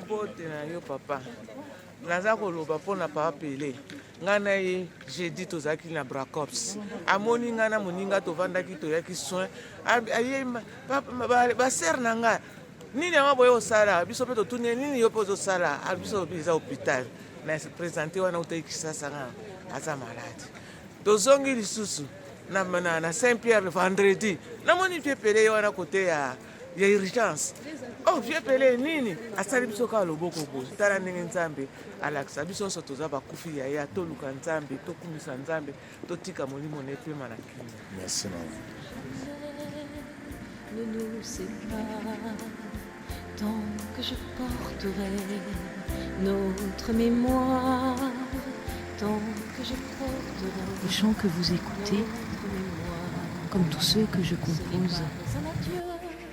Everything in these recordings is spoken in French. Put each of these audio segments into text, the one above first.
mbote na yo papa naza koloba mpona papa Pelé ngai na ye jeudi tozalaki na Bracops amoni ngai na moninga tovandaki toyaki soin aye basere na ngai nini yango boye osala biso mpe totuni nini yo mpe ozosala biso eza hôpital na présente wana utaki Kisasa nga aza malade tozongi lisusu na Saint-Pierre vendredi namoni Vieux Pelé wana kote ya urgence. Oh, Vieux Pelé nini asali biso ka loboko boye tala ndenge nzambe alakisa biso nyonso toza bakufi ya ye toluka nzambe tokumisa nzambe totika molimo na epema na kimia. Merci maman. Ne nous sépare tant que je porterai notre mémoire, tant que je porterai. Le chant que vous écoutez, comme tous ceux que je compose,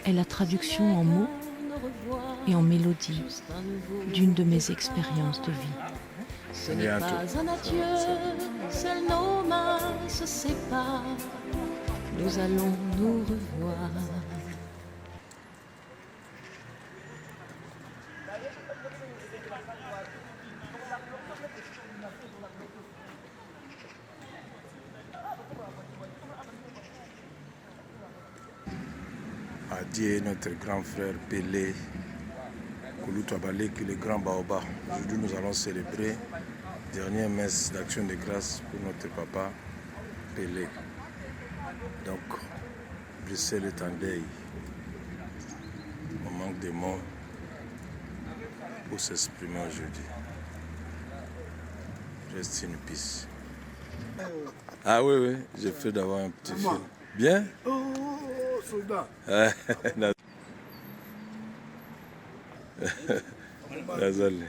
est la traduction en mots et en mélodie d'une de mes expériences de vie. Ce n'est pas un adieu, seules nos mains se séparent, nous allons nous revoir. Adieu notre grand frère Pelé, Kouloutou Abalek, le grand Baobab. Aujourd'hui nous allons célébrer la dernière messe d'action de grâce pour notre papa Pelé. Donc, Bruxelles est en deuil. On manque de mots pour s'exprimer aujourd'hui. Reste une piste. Ah oui, j'ai fait d'avoir un petit film. Bien? Soldat. Désolé.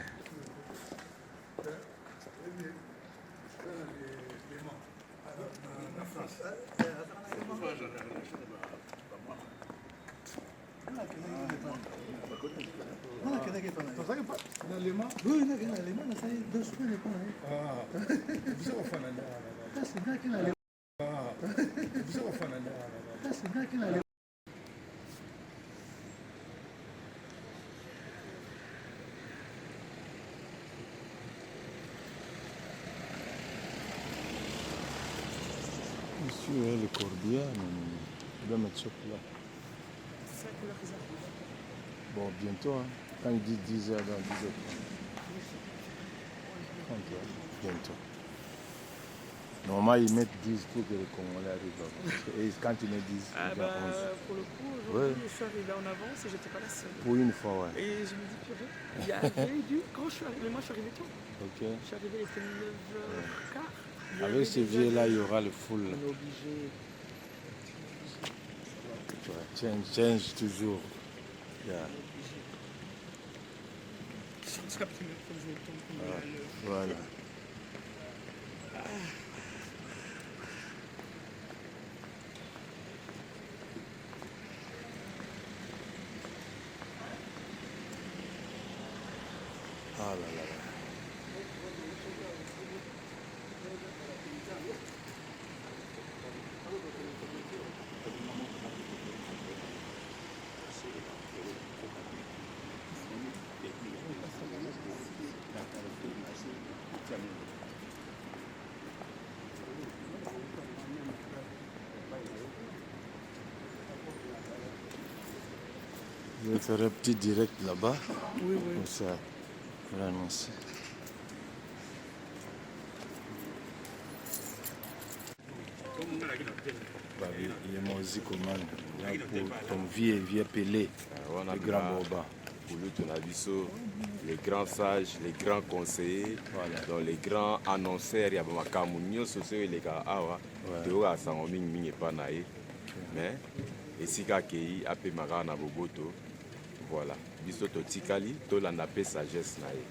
Monsieur le corbier, je dois mettre ça là. Bon, bientôt, hein. Quand il dit 10h, dans 10h30. Bientôt. Normalement, ils mettent 10 pour que les Congolais arrivent. Et quand ils mettent 10, pour le coup, aujourd'hui, je suis arrivée en avance et j'étais pas la seule. Pour une fois, ouais. Et je me dis, purée, il y avait quand je suis arrivée, moi je suis arrivée tôt. Ok. Je suis arrivée, il était 9h15. Avec ces vieux-là, il y aura le full. On est obligé. Change toujours. Yeah. Je serai pris comme je me tombe. Voilà. Ah là là là. Je vais faire un petit direct là-bas. Oui. Comme ça, je vais l'annoncer. Il est Moïse Coman. Pour ton vieux Pelé, le grand Baobab. Kouloutou Nabiso, les grands sages, les grands conseillers, donc les grands annonceurs, il y a makamu nyonso soyo eleka awa toyoka sango mingi epa na ye mais esika akei apemaka na boboto. Voilà, biso totikali tolanda pe sagesse na ye.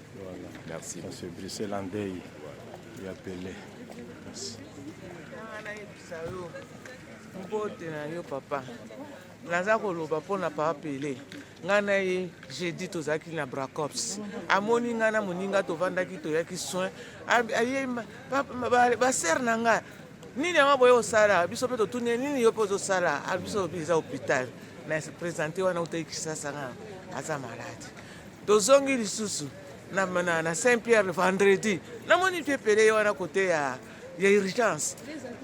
Merci. C'est Bruxelles en deuil. Il y a Pelé. Merci. Mbote na yo papa naza koloba mpona papa Pelé ngai na ye jeudi tozalaki na Bracops amoni ngai na moninga tovandaki toyaki soin aye basere na ngai nini yango boye osala biso mpe totuni nini yo mpe ozosala biso eza hôpital na présente wana utaki Kisasa nga aza malade tozongi lisusu na Saint-Pierre le vendredi namoni Vieux Pelé wana kote ya urgence.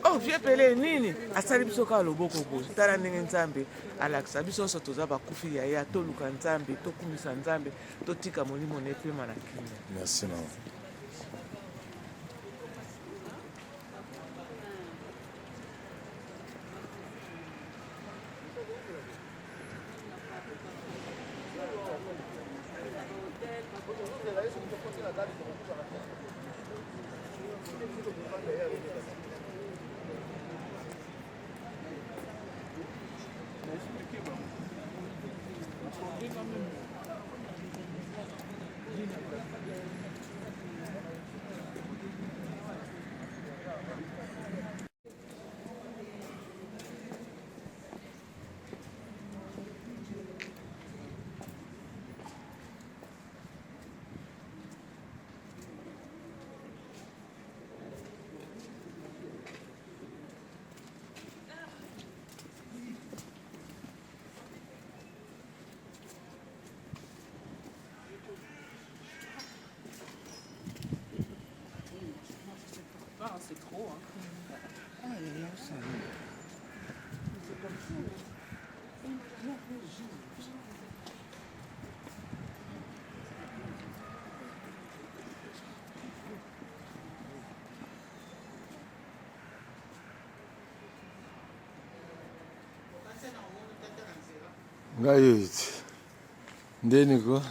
Oh, Vieux Pelé nini asali biso kaka loboko boye tala ndenge nzambe alakisa biso nyonso toza bakufi ya ye toluka nzambe tokumisa nzambe totika molimo na epema na kimia. Merci maman. C'est trop. Hein. Ngayoit. Ndeni ko?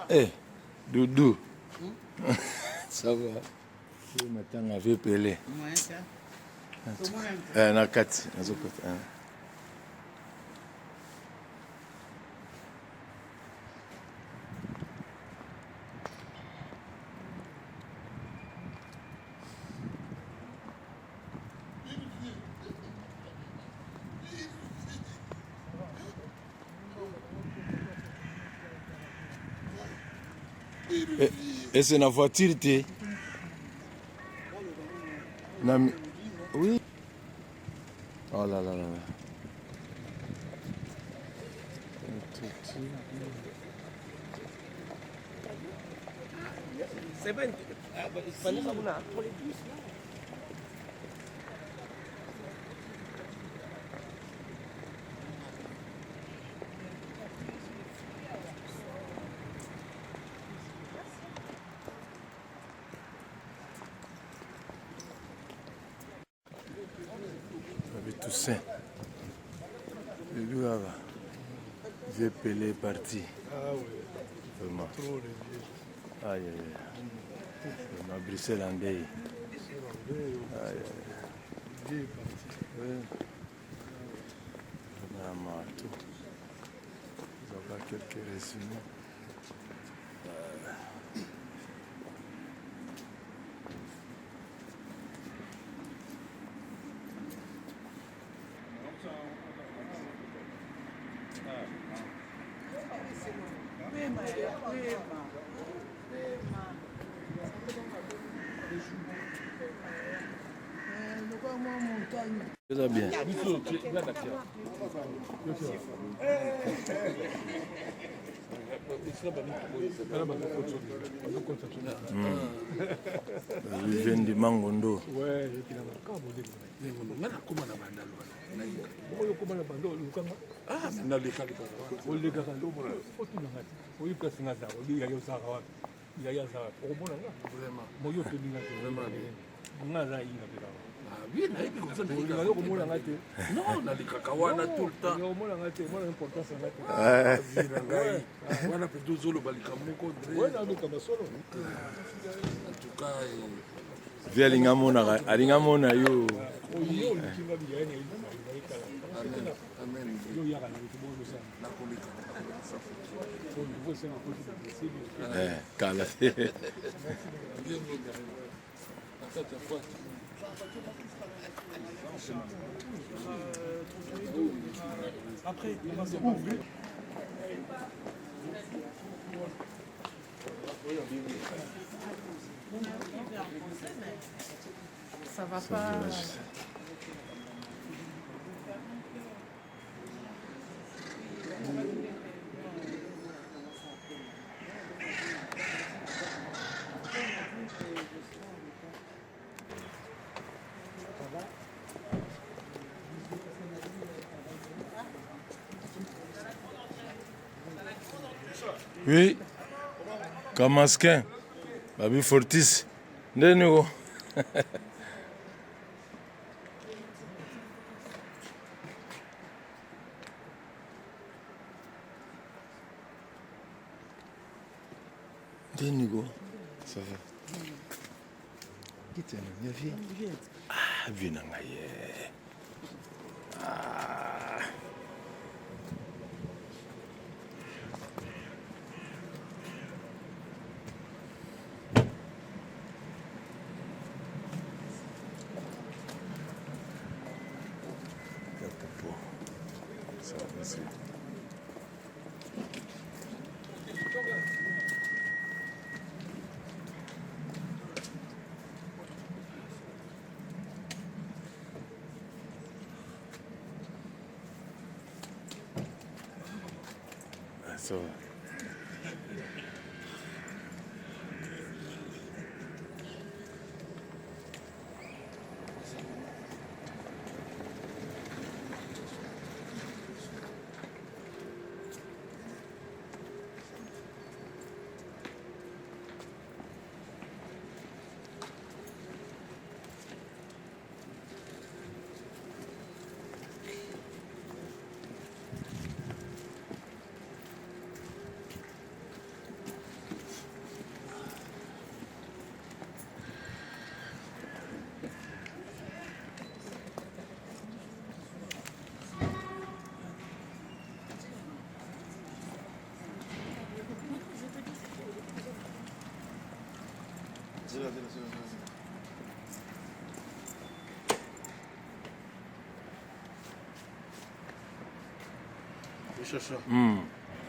Eh, Doudou. Ça va. Je m'attends à Vieux Pelé. Na kati, nazokota. Et c'est la voiture, t'es. Oui. Oh là là là là. C'est bien. Pour les bus. Toussaint. Le lui là. Vieux Pelé est parti. Ah oui. Vraiment. Trop les vieux. Aïe aïe aïe. On a Bruxelles en deuil. Aïe aïe aïe. Vieux est parti. Oui. Vraiment tout. Nous avons quelques résumés. Ça bien. Ils viennent du Mangondo. Ouais, non, nalikaka wana tout le temps. Wana pe tozoloba likambo moko en tout cas Via alingamona yo. amen. Kala. après, on va se ouvrir. Ça va pas. Oui. Kamaskin. Babi Fortis. Ndeni. Ndeni. Ça va. Qui t'es venu? Ah, viens. Ah. Ça va, merci. Ça va.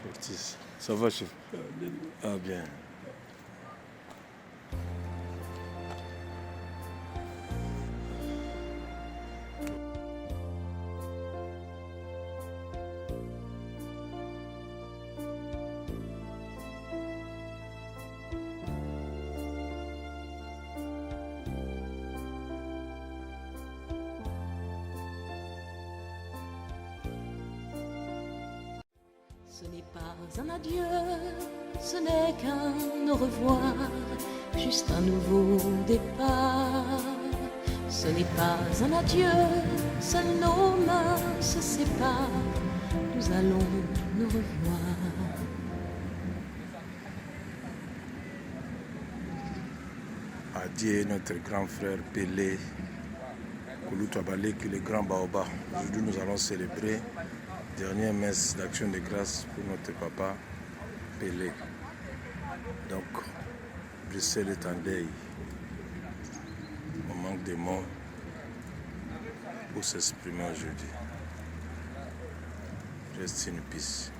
Fortis. Ça va, chef? Ah, bien. Ce n'est pas un adieu, ce n'est qu'un au revoir, juste un nouveau départ. Ce n'est pas un adieu, seules nos mains se séparent, nous allons nous revoir. Adieu notre grand frère Pelé Kouloutou Abaleki, le grand Baoba. Aujourd'hui nous allons célébrer dernière messe d'action de grâce pour notre papa Pelé. Donc, Bruxelles est en deuil. On manque de mots pour s'exprimer aujourd'hui. Reste in peace.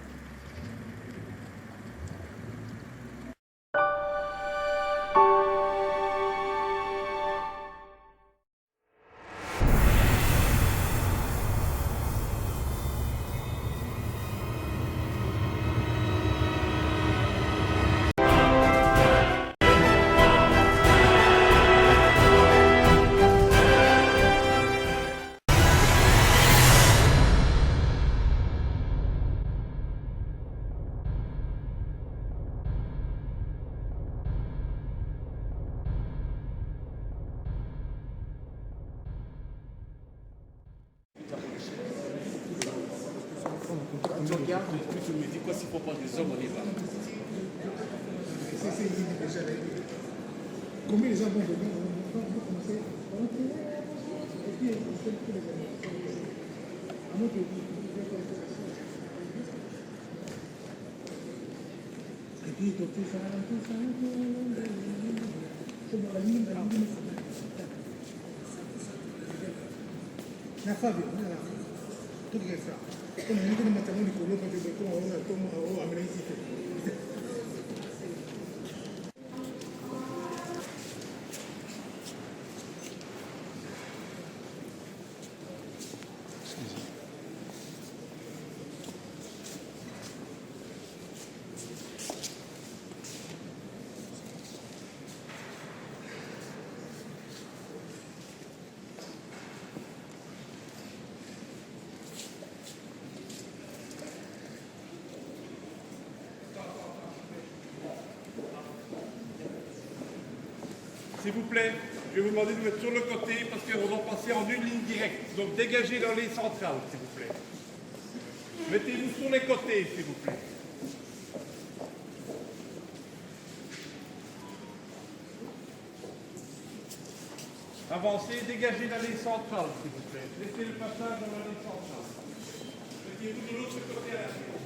Tu regardes, tu me dis quoi s'il faut prendre des hommes, on y va. Combien les gens vont venir, on va commencer. Et puis, Fabio, tutto che fa? Come non mettiamo di quello perché come a me S'il vous plaît, je vais vous demander de vous mettre sur le côté parce qu'on va passer en une ligne directe. Donc dégagez l'allée centrale, s'il vous plaît. Mettez-vous sur les côtés, s'il vous plaît. Avancez, dégagez l'allée centrale, s'il vous plaît. Laissez le passage dans l'allée centrale. Mettez-vous de l'autre côté à l'arrière.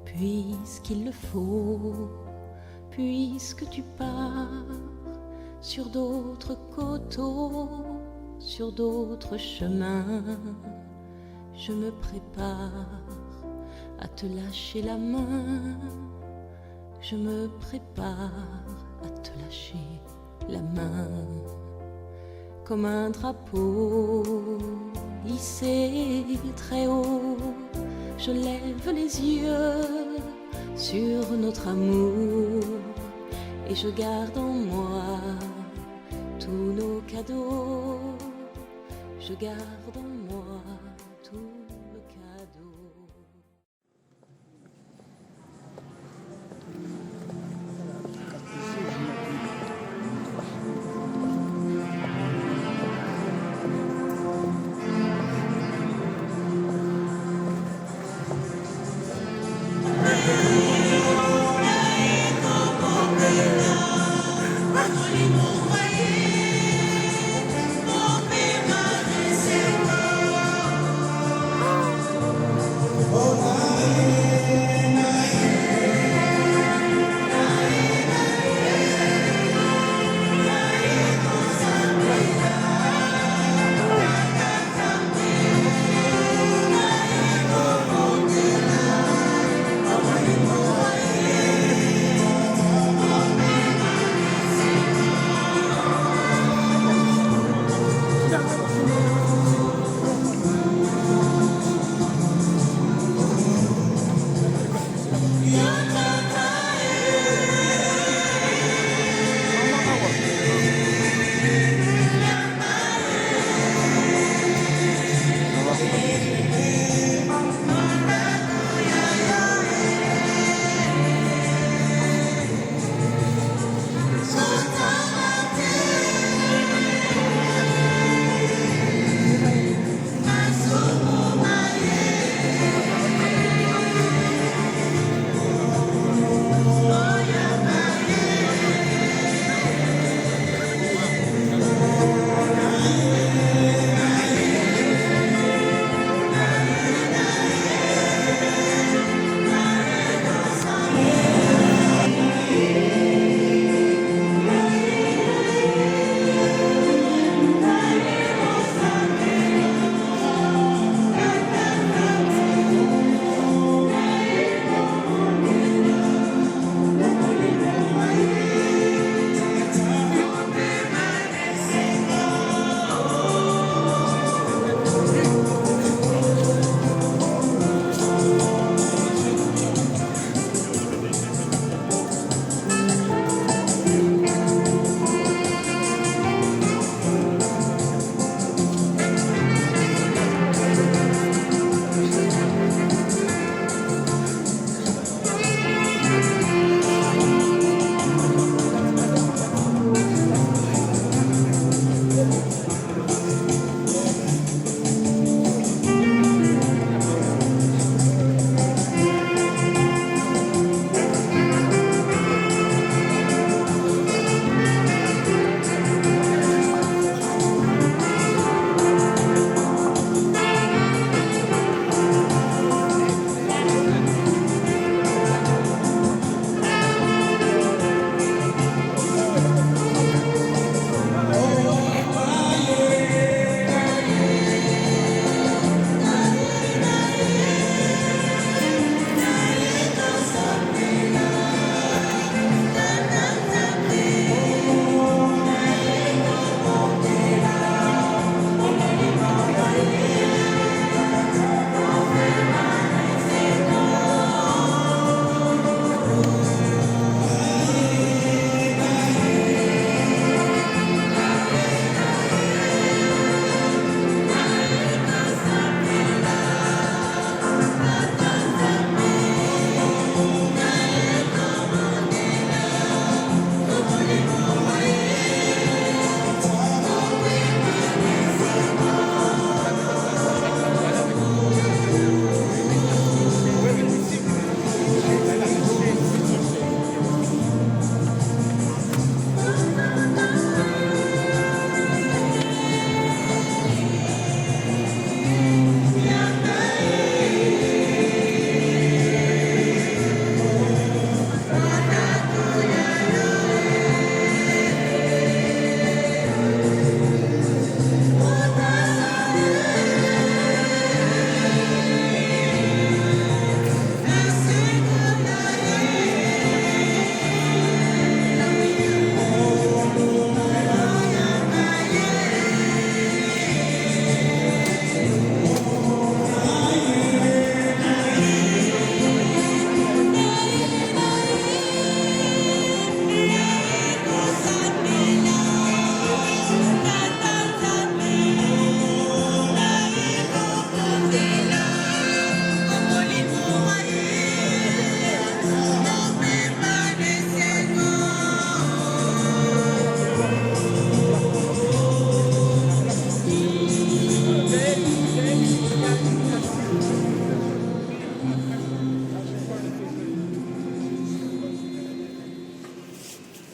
Puisqu'il le faut, puisque tu pars sur d'autres coteaux, sur d'autres chemins, je me prépare à te lâcher la main, je me prépare à te lâcher la main, comme un drapeau hissé très haut. Je lève les yeux sur notre amour et je garde en moi tous nos cadeaux. Je garde en moi tous nos cadeaux.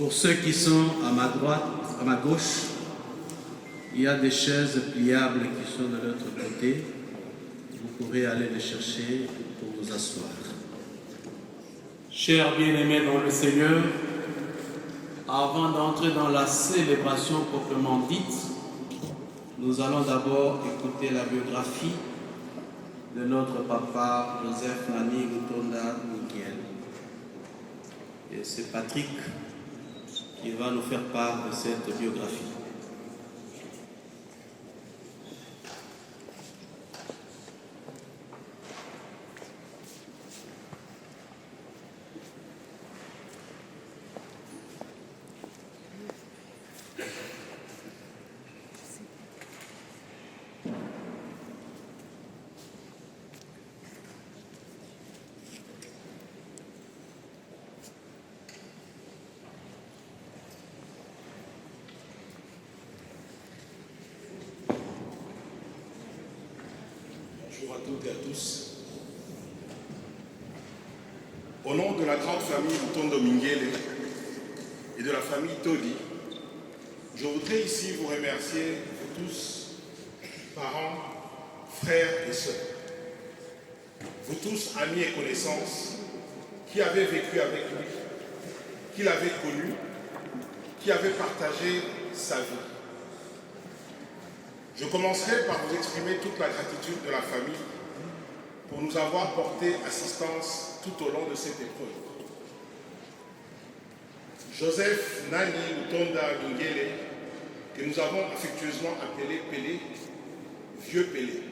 Pour ceux qui sont à ma droite, à ma gauche, il y a des chaises pliables qui sont de l'autre côté. Vous pourrez aller les chercher pour vous asseoir. Chers bien-aimés dans le Seigneur, avant d'entrer dans la célébration proprement dite, nous allons d'abord écouter la biographie de notre papa Joseph Nani Lutonda Miguel. Et c'est Patrick qui va nous faire part de cette biographie. Bonjour à toutes et à tous. Au nom de la grande famille Lutondo Mingele et de la famille Todi, je voudrais ici vous remercier, vous tous, parents, frères et sœurs, vous tous, amis et connaissances, qui avez vécu avec lui, qui l'avez connu, qui avez partagé sa vie. Je commencerai par vous exprimer toute la gratitude de la famille pour nous avoir porté assistance tout au long de cette épreuve. Joseph Nani Lutonda Mingele, que nous avons affectueusement appelé Pelé, Vieux Pelé.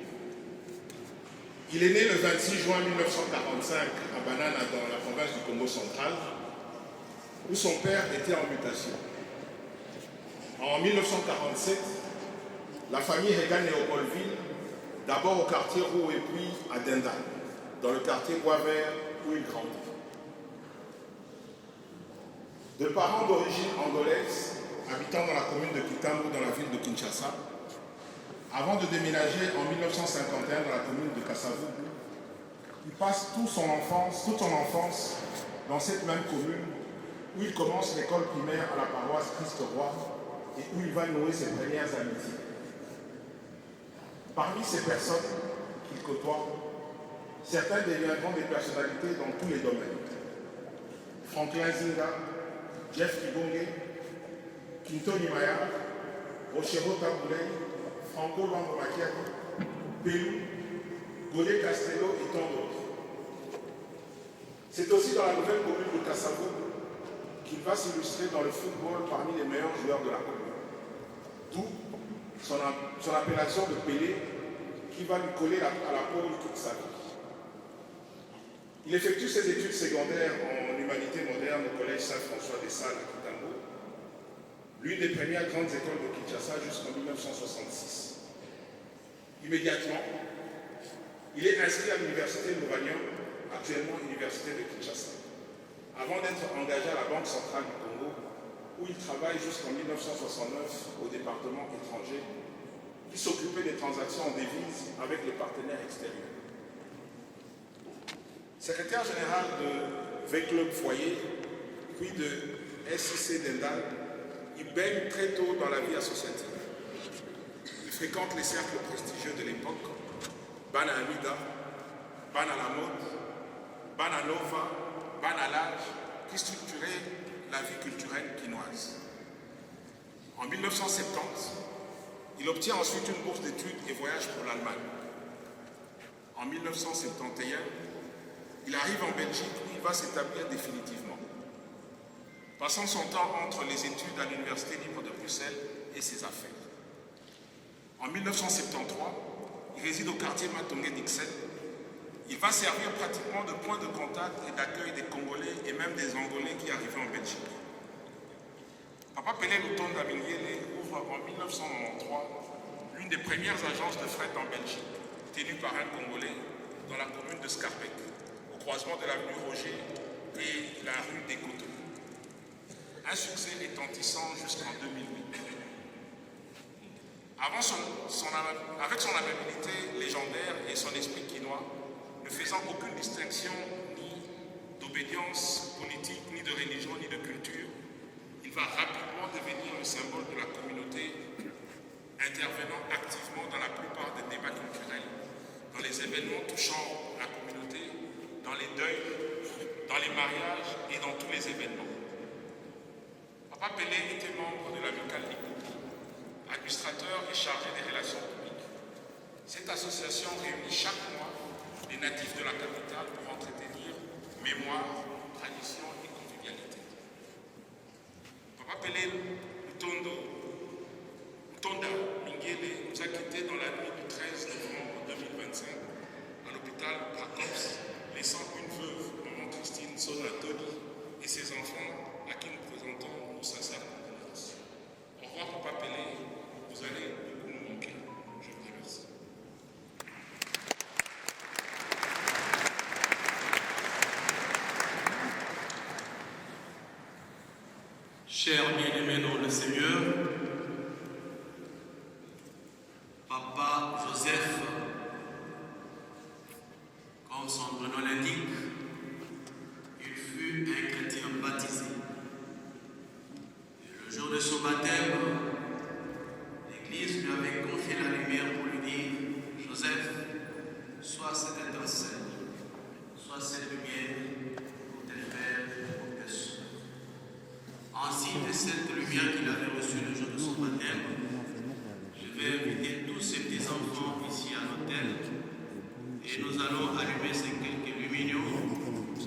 Il est né le 26 juin 1945 à Banana dans la province du Congo central, où son père était en mutation. En 1947, la famille regagne Léopoldville, d'abord au quartier Roux et puis à Denda, dans le quartier Boisvert où il grandit. De parents d'origine angolaise, habitant dans la commune de Kitambo dans la ville de Kinshasa, avant de déménager en 1951 dans la commune de Kassavu, il passe toute son enfance dans cette même commune où il commence l'école primaire à la paroisse Christ-Roi et où il va nouer ses premières amitiés. Parmi ces personnes qu'il côtoie, certains deviendront des personnalités dans tous les domaines. Franklin Zinga, Jeff Kibonge, Kinto Nimaya, Rochero Taboulay, Franco Luambo Makiaki, Pelou, Golé Castello et tant d'autres. C'est aussi dans la nouvelle commune de Kassavu qu'il va s'illustrer dans le football parmi les meilleurs joueurs de la commune. D'où son appellation de Pelé qui va lui coller à la peau toute sa vie. Il effectue ses études secondaires en humanité moderne au collège Saint-François des Salles à Kitambo, l'une des premières grandes écoles de Kinshasa jusqu'en 1966. Immédiatement, il est inscrit à l'université Louvagnon, actuellement université de Kinshasa, avant d'être engagé à la Banque centrale du Congo, où il travaille jusqu'en 1969 au département étranger, qui s'occupait des transactions en devises avec les partenaires extérieurs. Secrétaire général de V-Club Foyer, puis de SIC Dendal, il baigne très tôt dans la vie associative. Il fréquente les cercles prestigieux de l'époque, Bana Amida, Bana la Mode, Bana Nova, Bana l'Âge, qui structuraient la vie culturelle quinoise. En 1970, il obtient ensuite une bourse d'études et voyage pour l'Allemagne. En 1971, il arrive en Belgique où il va s'établir définitivement, passant son temps entre les études à l'Université libre de Bruxelles et ses affaires. En 1973, il réside au quartier Matongé d'Ixelles. Il va servir pratiquement de point de contact et d'accueil des Congolais et même des Angolais qui arrivaient en Belgique. Papa Pelé Lutonda Mingele ouvre en 1993 l'une des premières agences de fret en Belgique, tenue par un Congolais dans la commune de Scarbeck, au croisement de l'avenue Roger et la rue des Coteaux. Un succès retentissant jusqu'en 2008. Avec son amabilité légendaire et son esprit quinois, ne faisant aucune distinction ni d'obédience politique, ni de religion, ni de culture, il va rapidement devenir le symbole de la communauté, intervenant activement dans la plupart des débats culturels, dans les événements touchant la communauté, dans les deuils, dans les mariages et dans tous les événements. Papa Pelé était membre de l'amicale Likoki, administrateur et chargé des relations publiques. Cette association réunit chaque mois les natifs de la capitale pour entretenir mémoire, tradition et convivialité. Papa Pelé Mutonda Minguele nous a quittés dans la nuit du 13 novembre 2025 à l'hôpital Bracops, laissant une veuve, maman Christine Sonatoni, et ses enfants à qui nous présentons nos sincères condoléances. Au revoir Papa Pelé, vous allez beaucoup nous manquer. Je vous remercie. Chers bien-aimés dans le Seigneur, Papa Joseph, comme son nom l'indique, il fut un chrétien baptisé. Et le jour de son baptême, l'Église lui avait confié la lumière pour lui dire: Joseph, sois cette étincelle, sois cette lumière pour tes frères et pour tes soeurs. Ainsi, de cette lumière qu'il avait reçue le jour de son baptême, je vais inviter tous ces petits enfants ici à l'hôtel et nous allons allumer ces quelques lumineux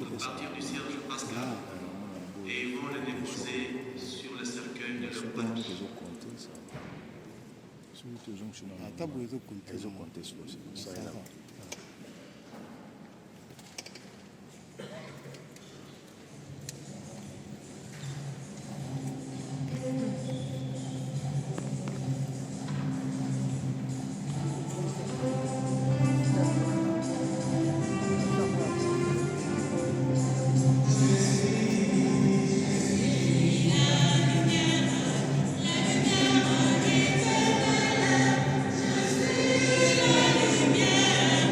à partir du Cierge Pascal et ils vont les déposer sur le cercueil de leur papy. La lumière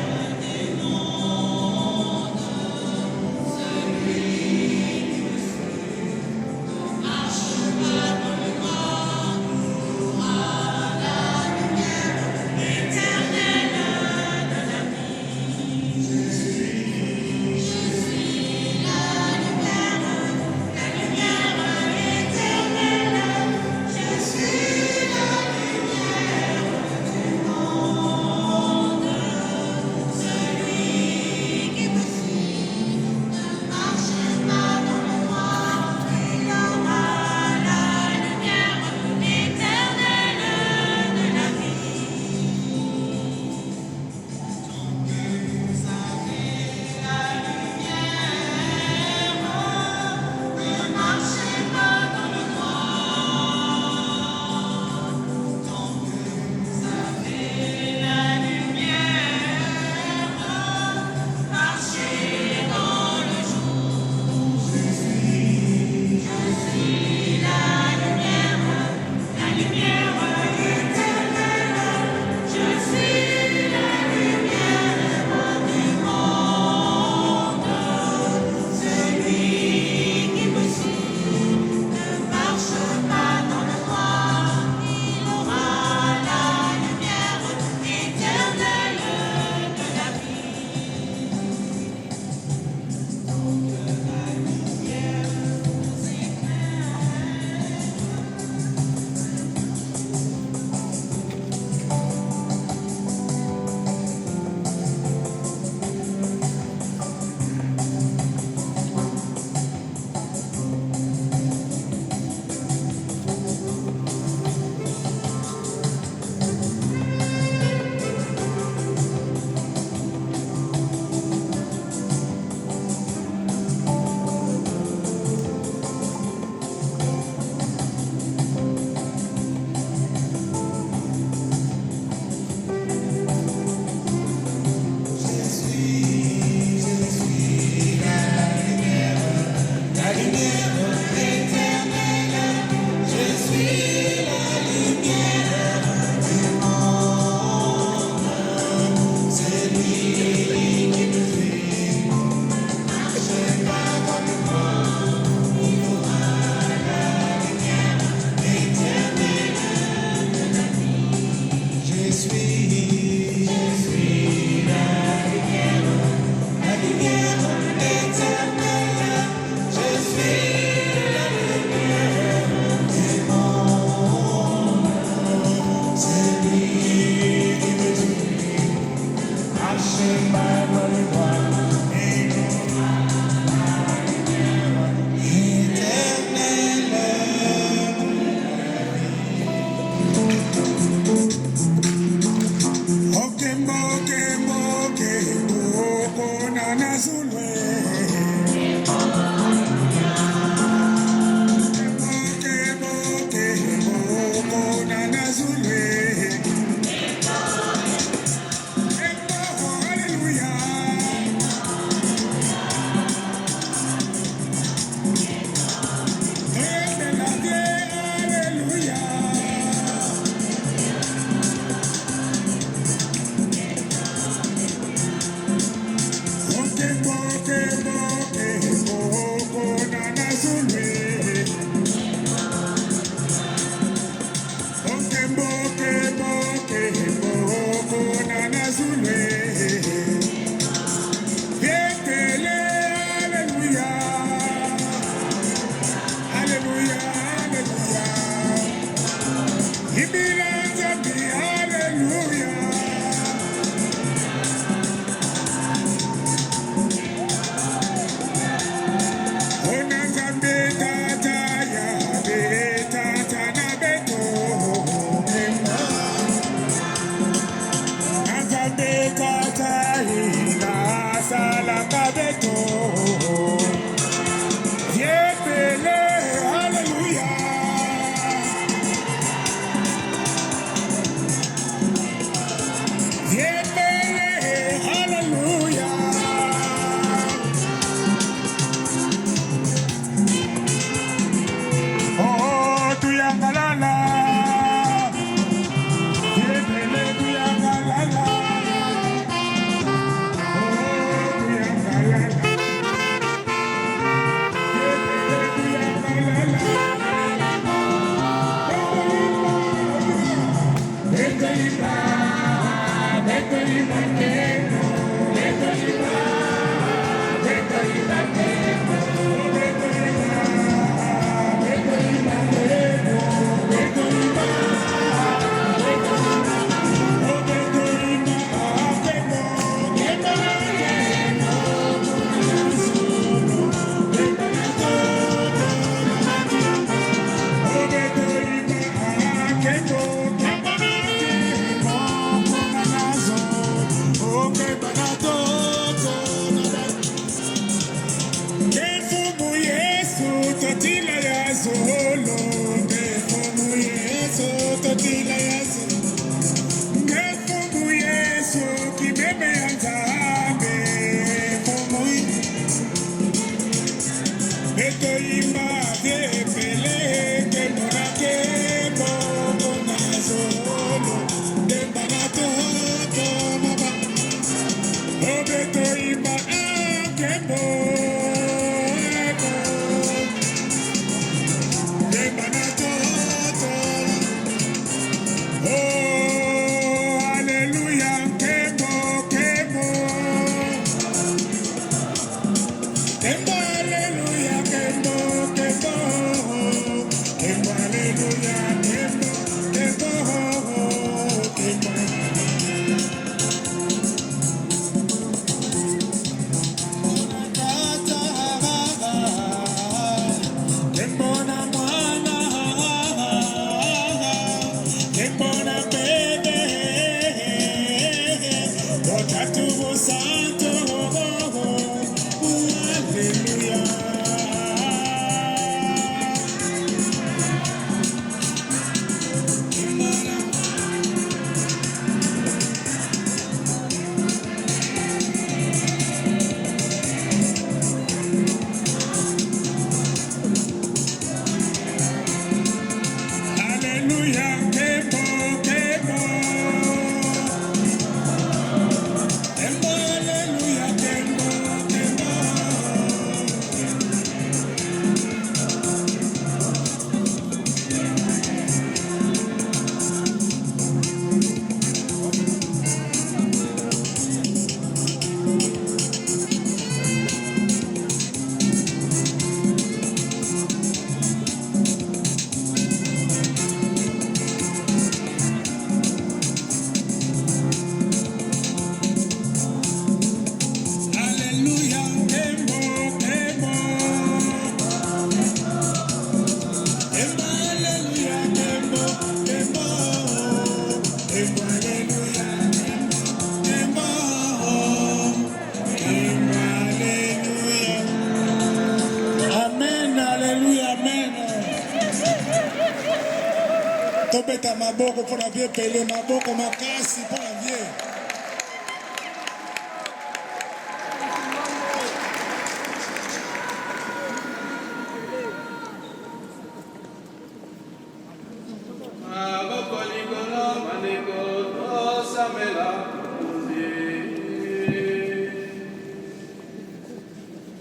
Tobeta maboko pour la vie Pelé, maboko makasi pour la vie.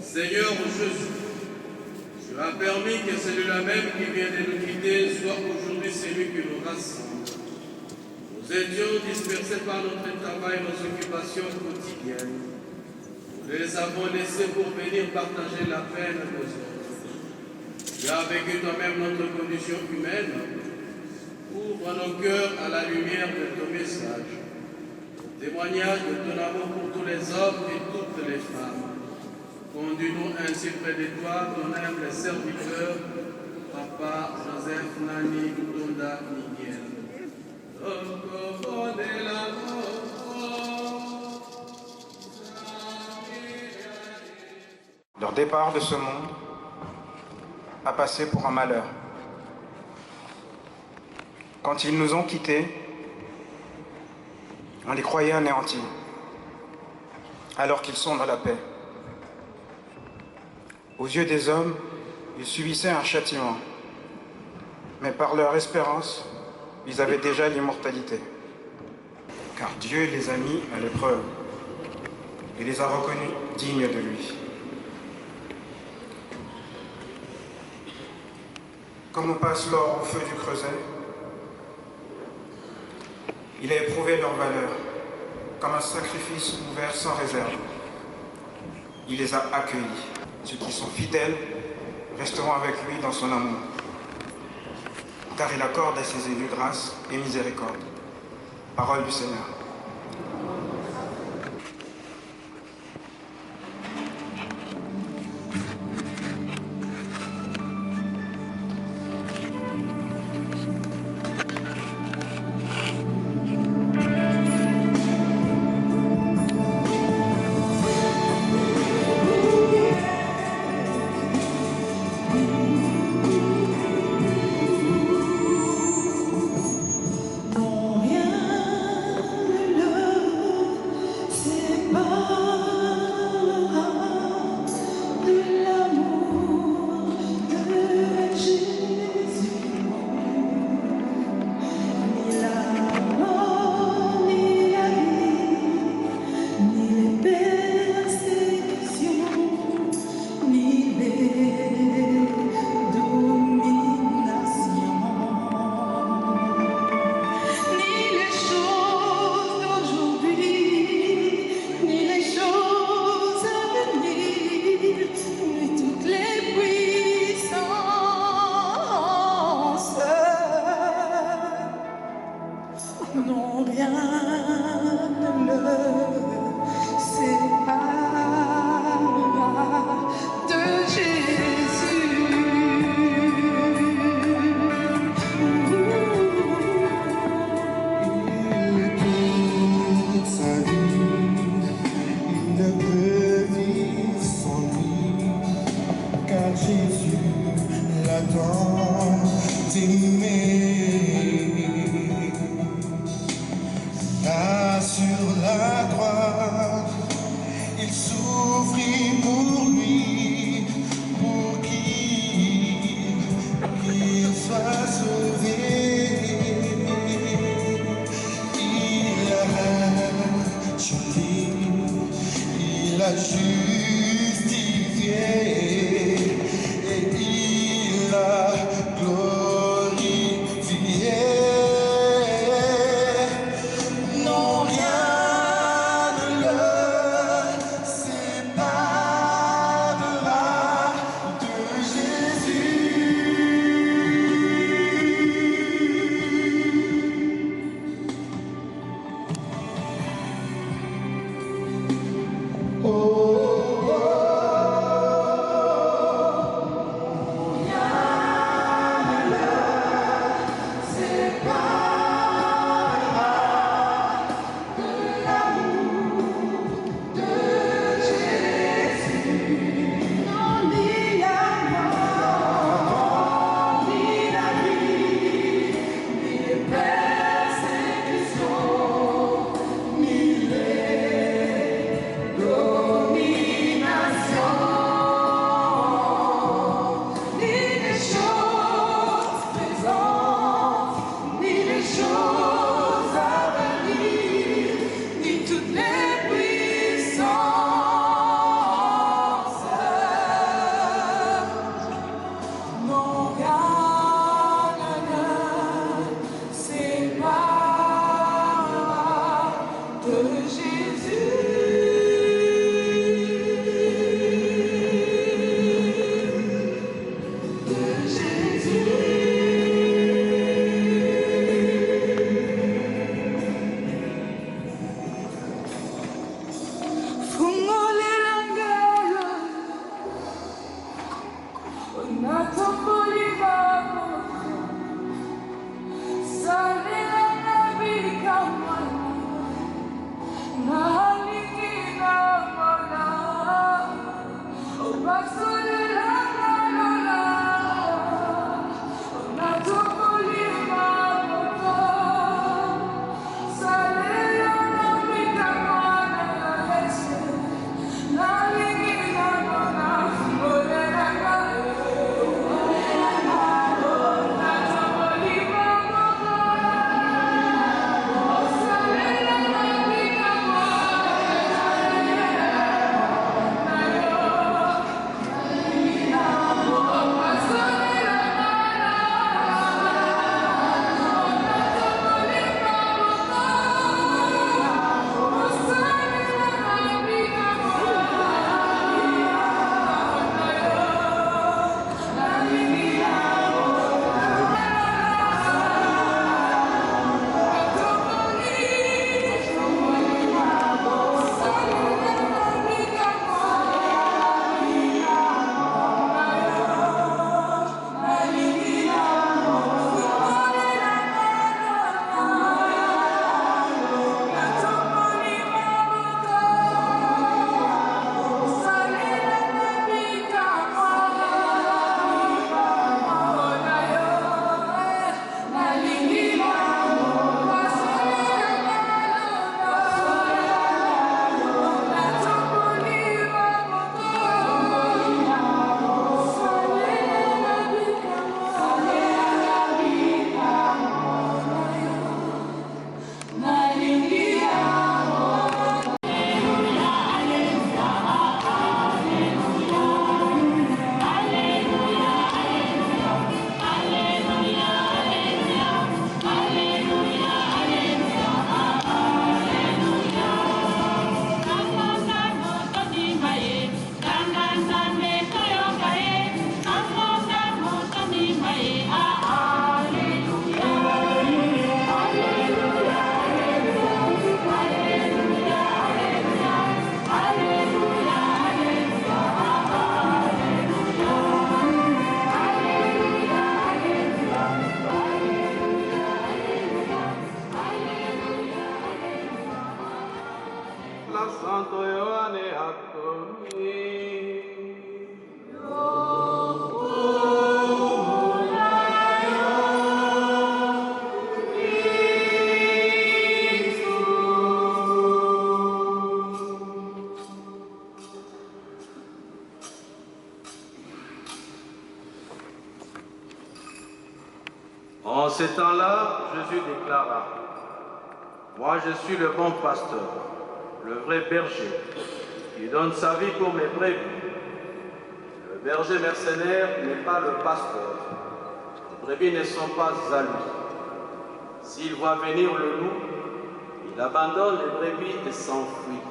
Seigneur Jésus, tu as permis que celui-là même qui vient de nous quitter soit aujourd'hui celui qui nous rassemble. Nous étions dispersés par notre travail et nos occupations quotidiennes. Nous les avons laissés pour venir partager la peine des autres. Tu as vécu toi-même notre condition humaine. Ouvre nos cœurs à la lumière de ton message. Témoignage de ton amour pour tous les hommes et toutes les femmes. Conduis-nous ainsi près de toi, ton humble serviteur, Papa Joseph Nani Ndonda Miguel. Leur départ de ce monde a passé pour un malheur. Quand ils nous ont quittés, on les croyait anéantis, alors qu'ils sont dans la paix. Aux yeux des hommes, ils subissaient un châtiment, mais par leur espérance, ils avaient déjà l'immortalité. Car Dieu les a mis à l'épreuve et les a reconnus dignes de lui. Comme on passe l'or au feu du creuset, il a éprouvé leur valeur comme un sacrifice ouvert sans réserve. Il les a accueillis. Ceux qui sont fidèles resteront avec lui dans son amour, car il accorde à ses élus grâce et miséricorde. Parole du Seigneur. Non, rien ne le séparera de Jésus. Toute sa vie, il ne peut vivre sans lui, car Jésus l'a tant aimé. Là sur la croix, il souffrit pour lui, pour qu'il soit sauvé. Il a racheté, il a justifié et il a glorifié. Non, rien ne le séparera de Jésus. Oh. Santo Ioane akomi. En ces temps-là, Jésus déclara, « Moi je suis le bon pasteur, le vrai berger, qui donne sa vie pour mes brebis. Le berger mercenaire n'est pas le pasteur. Les brebis ne sont pas à lui. S'il voit venir le loup, il abandonne les brebis et s'enfuit.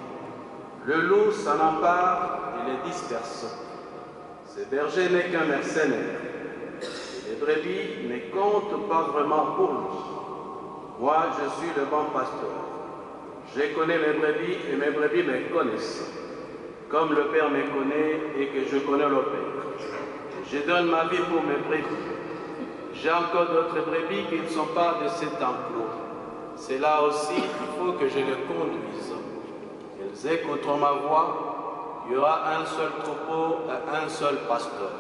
Le loup s'en empare et les disperse. Ce berger n'est qu'un mercenaire. Les brebis ne comptent pas vraiment pour lui. Moi, je suis le bon pasteur. Je connais mes brebis et mes brebis me connaissent, comme le Père me connaît et que je connais le Père. Je donne ma vie pour mes brebis. J'ai encore d'autres brebis qui ne sont pas de cet enclos. C'est là aussi qu'il faut que je les conduise. Elles écouteront ma voix. Il y aura un seul troupeau et un seul pasteur.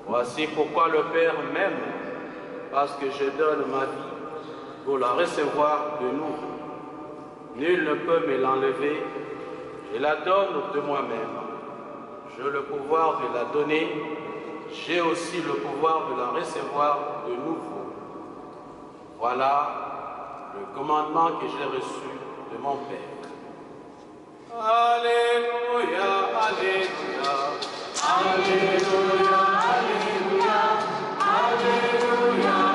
Voici pourquoi le Père m'aime, parce que je donne ma vie pour la recevoir de nouveau. Nul ne peut me l'enlever, je la donne de moi-même. J'ai le pouvoir de la donner, j'ai aussi le pouvoir de la recevoir de nouveau. Voilà le commandement que j'ai reçu de mon Père. Alléluia, Alléluia, Alléluia, Alléluia, Alléluia,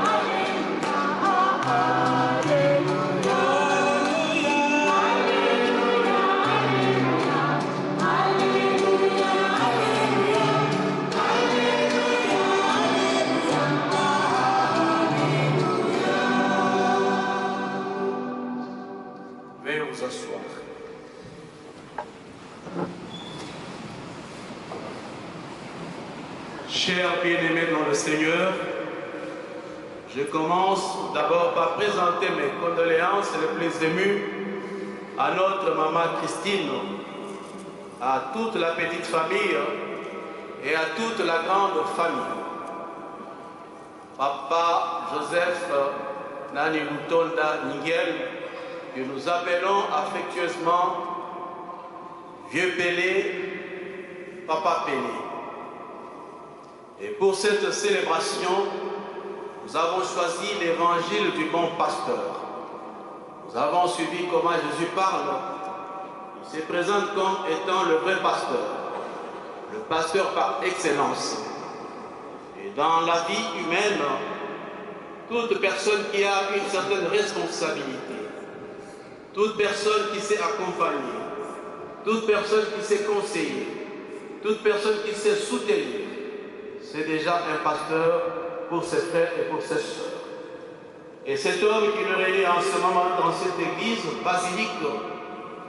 Veuillez vous asseoir. Chers bien-aimés dans le Seigneur, je commence d'abord par présenter mes condoléances les plus émues à notre maman Christine, à toute la petite famille et à toute la grande famille. Papa Joseph Nani Lutonda Nigel, que nous appelons affectueusement Vieux Pelé, Papa Pelé. Et pour cette célébration, nous avons choisi l'évangile du bon pasteur. Nous avons suivi comment Jésus parle. Il se présente comme étant le vrai pasteur, le pasteur par excellence. Et dans la vie humaine, toute personne qui a une certaine responsabilité, toute personne qui sait accompagner, toute personne qui sait conseiller, toute personne qui sait soutenir, c'est déjà un pasteur pour ses frères et pour ses sœurs. Et cet homme qui nous réunit en ce moment dans cette église basilique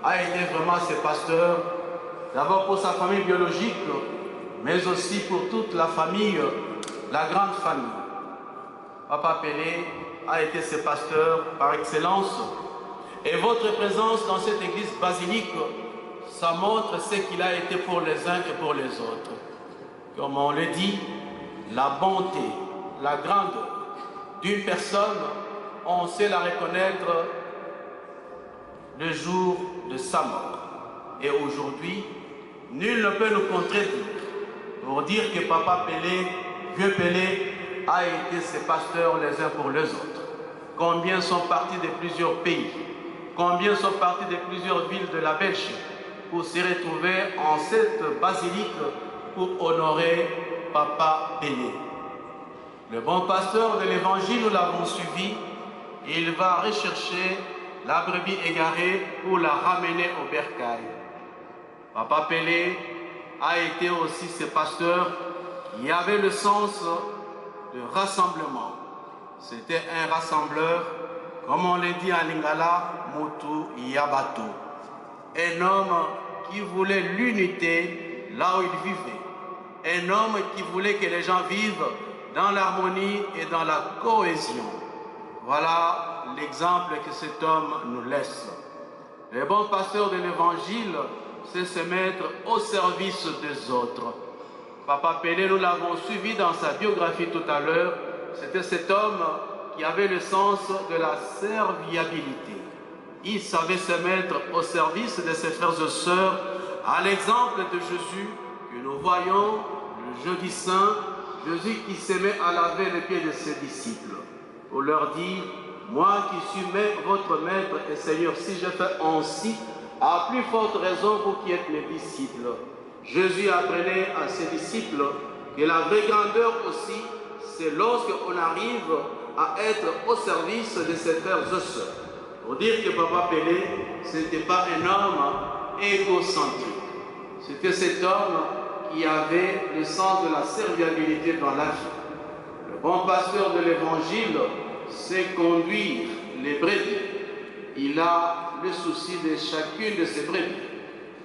a été vraiment ce pasteur, d'abord pour sa famille biologique, mais aussi pour toute la famille, la grande famille. Papa Pelé a été ce pasteur par excellence. Et votre présence dans cette église basilique, ça montre ce qu'il a été pour les uns et pour les autres. Comme on le dit, la bonté, la grandeur d'une personne, on sait la reconnaître le jour de sa mort. Et aujourd'hui, nul ne peut nous contredire pour dire que Papa Pelé, Vieux Pelé, a été ses pasteurs les uns pour les autres. Combien sont partis de plusieurs pays, combien sont partis de plusieurs villes de la Belgique pour se retrouver en cette basilique pour honorer Papa Pelé. Le bon pasteur de l'évangile, nous l'avons suivi, il va rechercher la brebis égarée pour la ramener au bercail. Papa Pelé a été aussi ce pasteur qui avait le sens de rassemblement. C'était un rassembleur, comme on le dit en lingala, Motu Yabato. Un homme qui voulait l'unité là où il vivait. Un homme qui voulait que les gens vivent dans l'harmonie et dans la cohésion. Voilà l'exemple que cet homme nous laisse. Les bons pasteurs de l'évangile, c'est se mettre au service des autres. Papa Pelé, nous l'avons suivi dans sa biographie tout à l'heure. C'était cet homme qui avait le sens de la serviabilité. Il savait se mettre au service de ses frères et sœurs, à l'exemple de Jésus que nous voyons le jeudi saint, Jésus qui se met à laver les pieds de ses disciples pour leur dire: moi qui suis votre maître et Seigneur, si je fais ainsi, à plus forte raison vous qui êtes mes disciples. Jésus apprenait à ses disciples que la vraie grandeur aussi, c'est lorsqu'on arrive à être au service de ses frères et sœurs. Pour dire que Papa Pelé, ce n'était pas un homme égocentrique. C'était cet homme qui avait le sens de la serviabilité dans la vie. Le bon pasteur de l'évangile sait conduire les brebis. Il a le souci de chacune de ses brebis.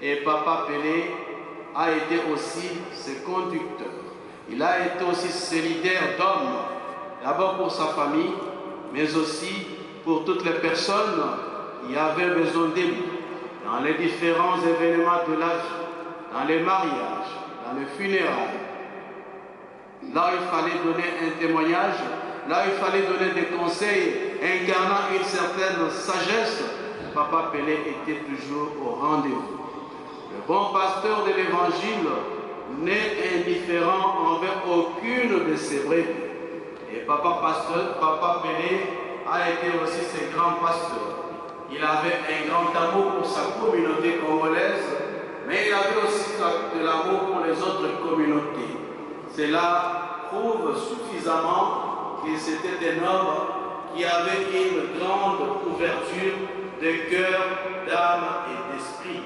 Et Papa Pelé a été aussi ses conducteurs. Il a été aussi ses leaders d'hommes, d'abord pour sa famille, mais aussi pour toutes les personnes qui avaient besoin de lui, dans les différents événements de la vie, dans les mariages, dans les funérailles. Là où il fallait donner un témoignage, là où il fallait donner des conseils incarnant une certaine sagesse, Papa Pelé était toujours au rendez-vous. Le bon pasteur de l'évangile n'est indifférent envers aucune de ses brebis. Et Papa Pelé a été aussi ses grands pasteurs. Il avait un grand amour pour sa communauté congolaise, mais il avait aussi de l'amour pour les autres communautés. Cela prouve suffisamment que c'était un homme qui avait une grande ouverture de cœur, d'âme et d'esprit.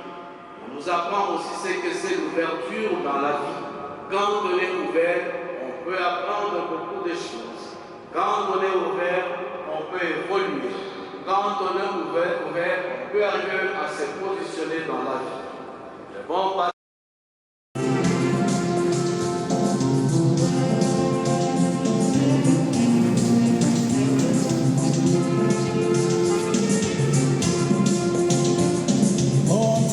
On nous apprend aussi ce que c'est l'ouverture dans la vie. Quand on est ouvert, on peut apprendre beaucoup de choses. Quand on est ouvert, on peut évoluer. Quand on est ouvert, on peut arriver à se positionner dans la vie. Le bon pasteur Oh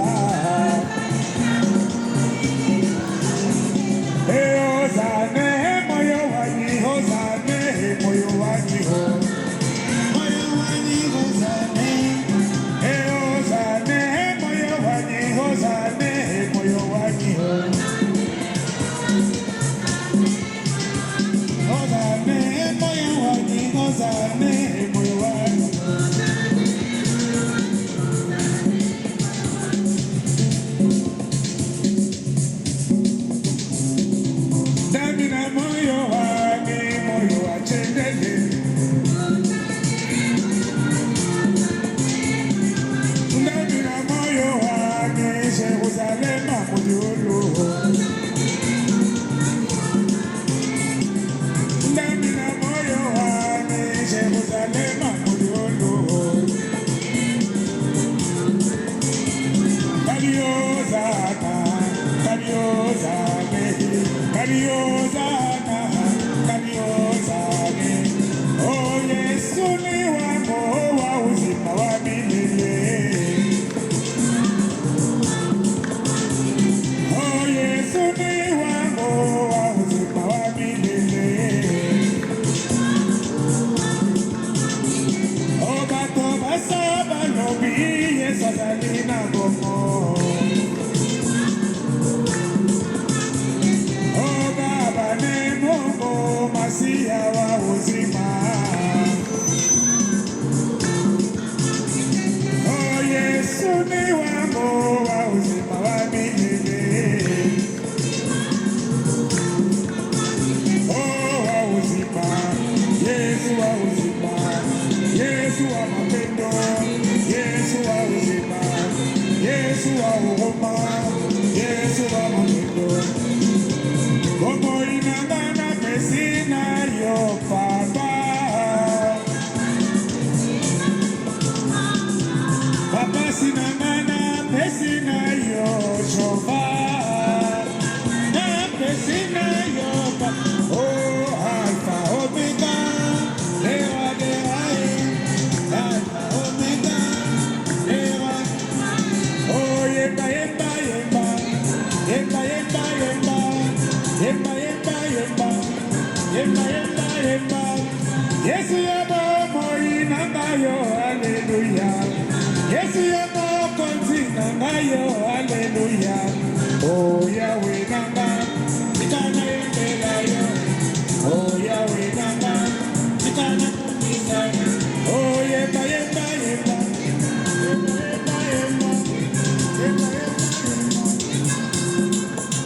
Mwokozi wangu wa uzima wa milele. Oh, wa uzima, Yesu wa uzima, Yesu wa mapendo, Yesu wa uzima, Yesu wa huruma, Yesu wa mapendo. Como inangana pesina yo papa, papa sinangana pesina yo Jehova, na pesina yo papa. Oh, Alpha Omega, Lewa Lewa, Alpha Omega, Lewa. Oh, yemba yemba yemba, yemba yemba yemba, yemba yemba yemba, yemba yemba yemba. Yesu yabo moi nangayo, hallelujah. Yesu yabo konti nangayo, hallelujah. Oh, Yahweh nanga, ikana yembela yo. Oh, Yahweh nanga, ikana kumisa. Oh, yemba yemba yemba, yemba yemba yemba, yemba yemba yemba.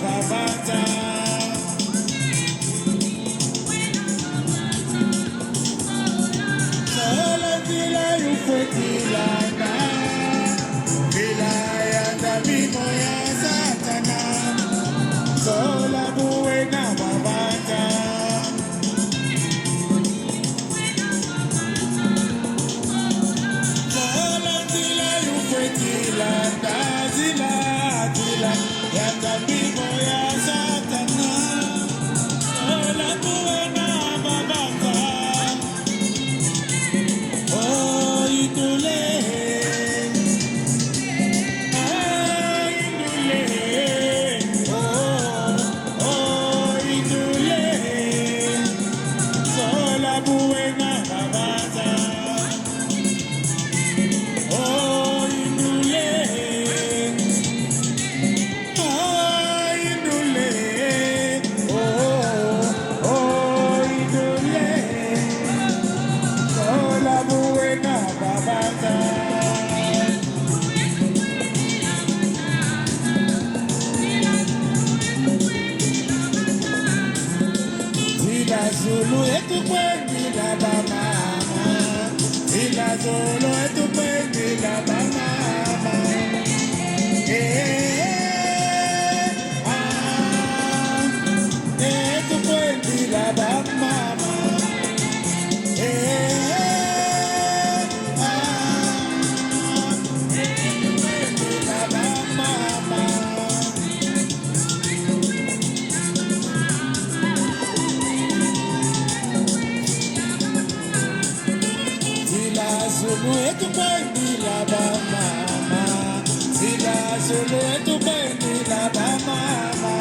babata. Sola vila yufuetilana, vila yanda mimo ya satana. Sola buena babata. Sola vila yufuetilana, zila zila yanda mimo ya satana. Sola buena babata. Oh, idule, ah, idule, oh, idule, sola buena babata. Oh, idule, ah, idule, oh, idule. Sola buena babata. Zila Zulu etukwendi la bamama. Zila Zulu etukwendi la bamama. Etukwendi la bamama. Zulu etukwendi la bamama. Zila Zulu etukwendi la bamama.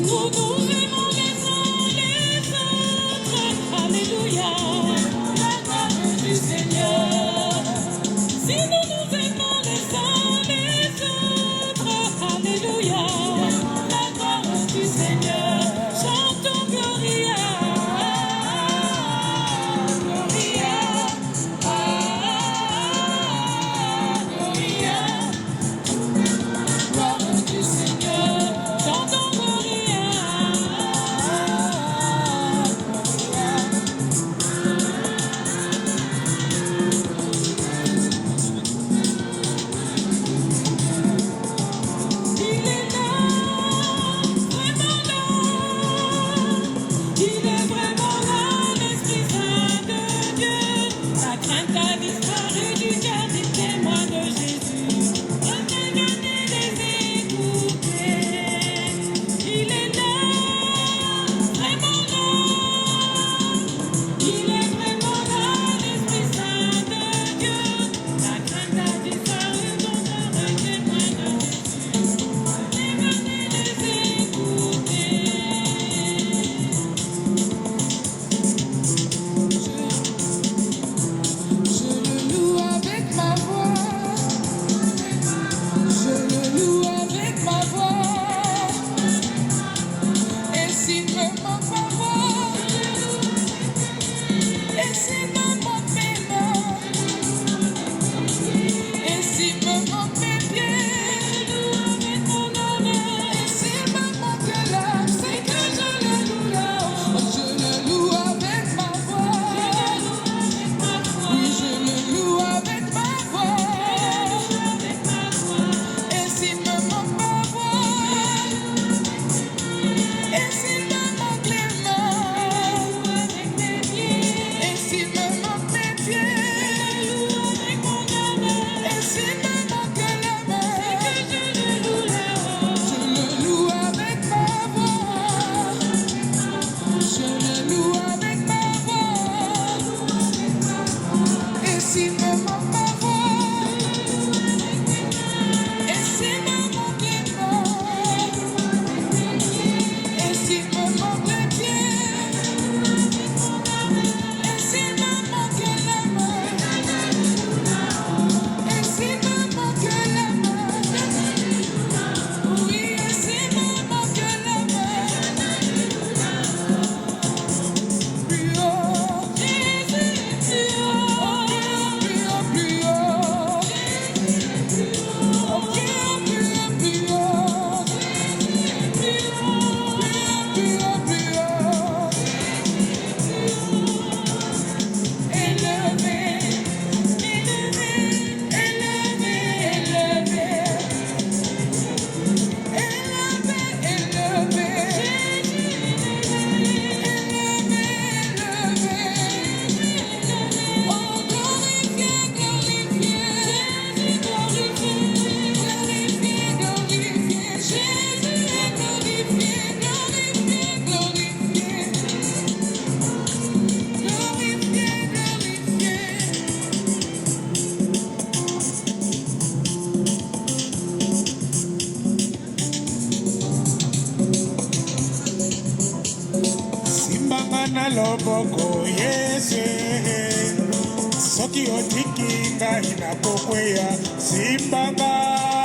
nous nous aimons les uns les autres. Alléluia, la gloire du Seigneur. Si nous nous aimons les uns les autres. Alléluia, la gloire du Seigneur. Chantons Gloria. na loboko Yesu soki otiki ngai na pokweya simbanga